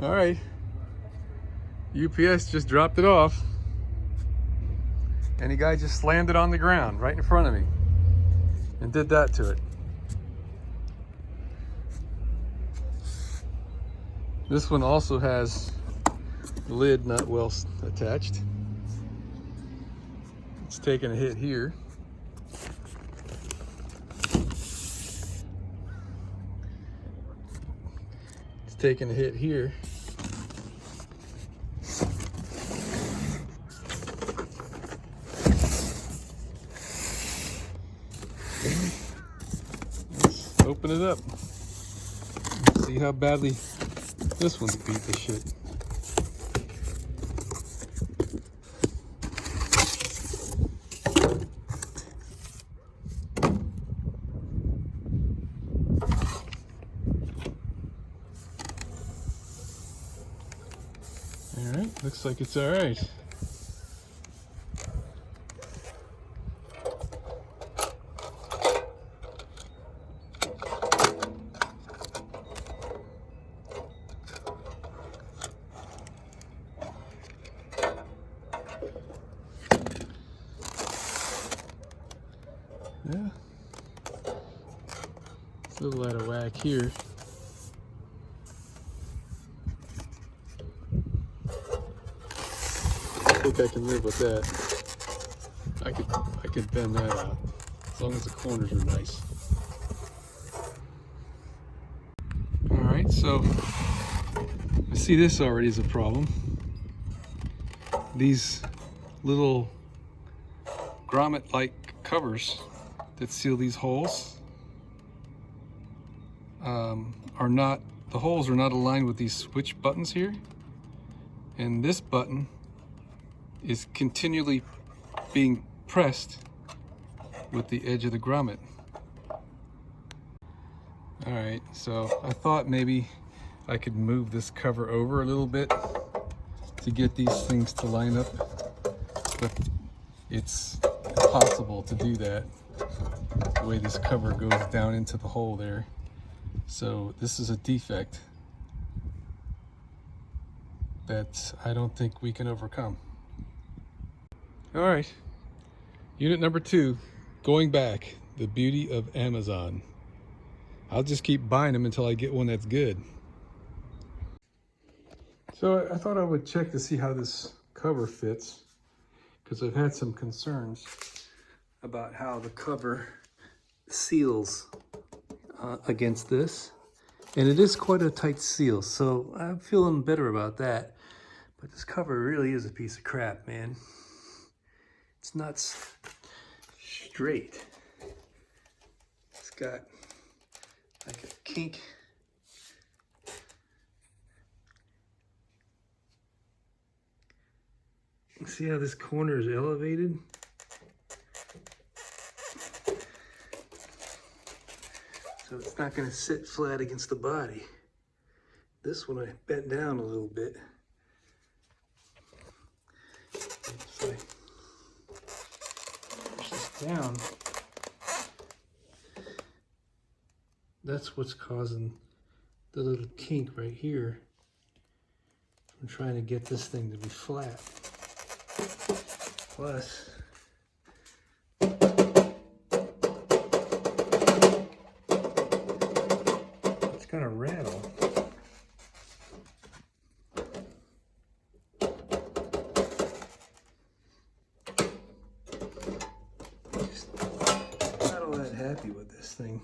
All right. UPS just dropped it off. And the guy just slammed it on the ground right in front of me and did that to it. This one also has the lid not well attached. It's taking a hit here. It's taking a hit here. Let's open it up. See how badly this one's beat the shit. All right, looks like it's all right. Yeah, it's a little out of whack here. I think I can live with that. I could bend that out as long as the corners are nice. All right, so I see this already is a problem. These little grommet-like covers that seal these holes are not, the holes are not aligned with these switch buttons here, and this button is continually being pressed with the edge of the grommet. All right, so I thought maybe I could move this cover over a little bit to get these things to line up, but it's impossible to do that the way this cover goes down into the hole there. So this is a defect that I don't think we can overcome. All right, unit number 2, going back, the beauty of Amazon. I'll just keep buying them until I get one that's good. So I thought I would check to see how this cover fits, because I've had some concerns about how the cover seals against this. And it is quite a tight seal, so I'm feeling better about that. But this cover really is a piece of crap, man. It's not straight. It's got like a kink. See how this corner is elevated? So it's not going to sit flat against the body. This one I bent down a little bit. If I push this down, that's what's causing the little kink right here. I'm trying to get this thing to be flat. Plus, it's gonna rattle. Just not all that happy with this thing.